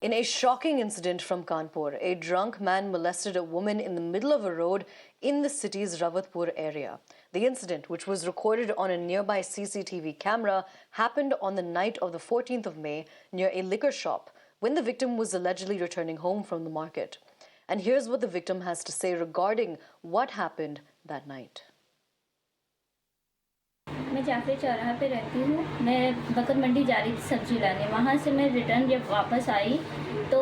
In a shocking incident from Kanpur, a drunk man molested a woman in the middle of a road in the city's Rawatpur area. The incident, which was recorded on a nearby CCTV camera, happened on the night of the 14th of May near a liquor shop when the victim was allegedly returning home from the market. And here's what the victim has to say regarding what happened that night. मैं जाफरी चौराहा पे रहती हूँ। मैं बकर मंडी जा रही थी सब्जी लाने। वहाँ से मैं रिटर्न जब वापस आई तो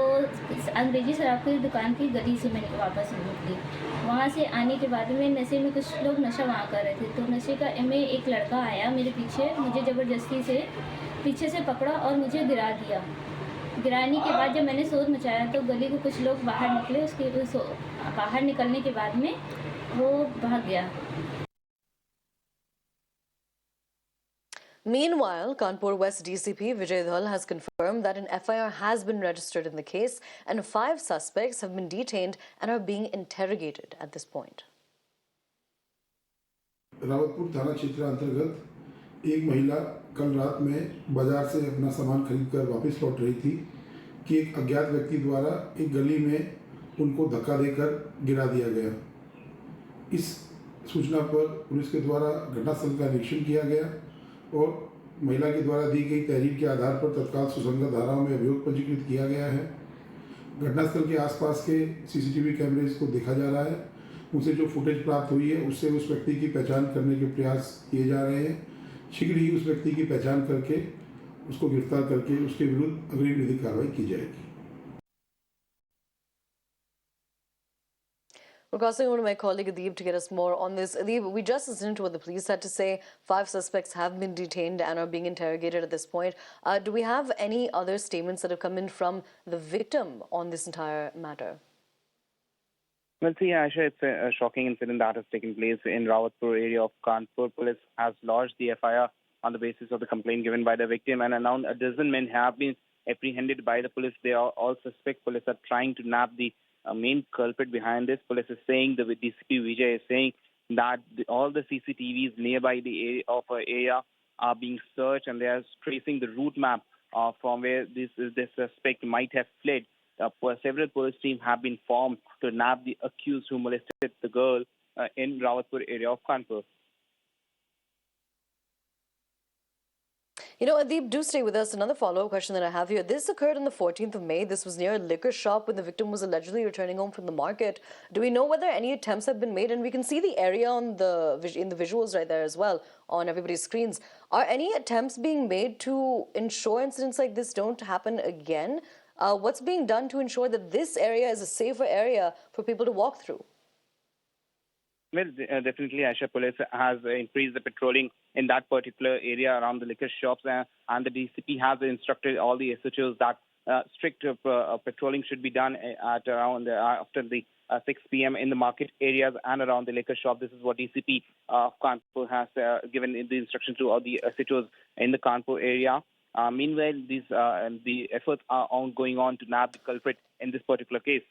अंग्रेजी शराब की दुकान की गली से मैं वापस निकली। वहाँ से आने के बाद में नशे में कुछ लोग नशा वहाँ कर रहे थे, तो नशे का में एक लड़का आया मेरे पीछे, मुझे ज़बरदस्ती से पीछे से पकड़ा और मुझे गिरा दिया। गिराने के बाद जब मैंने शोर मचाया तो गली को कुछ लोग बाहर निकले। उसके बाहर निकलने के बाद में वो भाग गया। Meanwhile, Kanpur West DCP Vijay Dhal has confirmed that an FIR has been registered in the case and 5 suspects have been detained and are being interrogated at this point. Rawatpur थाना क्षेत्र अंतर्गत एक महिला कल रात में बाजार से अपना सामान खरीदकर वापस लौट रही थी कि एक अज्ञात व्यक्ति द्वारा एक गली में उनको धक्का देकर गिरा दिया गया। इस सूचना पर पुलिस के द्वारा घटनास्थल का निरीक्षण किया गया और महिला के द्वारा दी गई तहरीर के आधार पर तत्काल सुसंगत धाराओं में अभियोग पंजीकृत किया गया है। घटनास्थल के आसपास के सीसीटीवी कैमरेज को देखा जा रहा है। उनसे जो फुटेज प्राप्त हुई है उससे उस व्यक्ति की पहचान करने के प्रयास किए जा रहे हैं। शीघ्र ही उस व्यक्ति की पहचान करके उसको गिरफ्तार करके उसके विरुद्ध अग्रिम विधिक कार्रवाई की जाएगी। We're crossing over to my colleague Adeeb to get us more on this. Adeeb, we just listened to what the police had to say. 5 suspects have been detained and are being interrogated at this point. Do we have any other statements that have come in from the victim on this entire matter? Well, see, Aisha, it's a shocking incident that has taken place in Rawatpur area of Kanpur. Police has lodged the FIR on the basis of the complaint given by the victim, and around a dozen men have been apprehended by the police. They are all suspect. Police are trying to nab the main culprit behind this. Police is saying, the DCP Vijay is saying that all the CCTVs nearby the area are being searched, and they are tracing the route map from where this suspect might have fled. Several police teams have been formed to nab the accused who molested the girl in Rawatpur area of Kanpur. You know, Adeeb, do stay with us. Another follow-up question that I have here. This occurred on the 14th of May. This was near a liquor shop when the victim was allegedly returning home from the market. Do we know whether any attempts have been made? And we can see the area on in the visuals right there as well on everybody's screens. Are any attempts being made to ensure incidents like this don't happen again? What's being done to ensure that this area is a safer area for people to walk through? Well, definitely, Aisha, police has increased the patrolling in that particular area around the liquor shops, and the DCP has instructed all the SHOs that strict patrolling should be done at around after the 6 p.m. in the market areas and around the liquor shop. This is what DCP of Kanpur has given the instruction to all the SHOs in the Kanpur area. Meanwhile, the efforts are going on to nab the culprit in this particular case.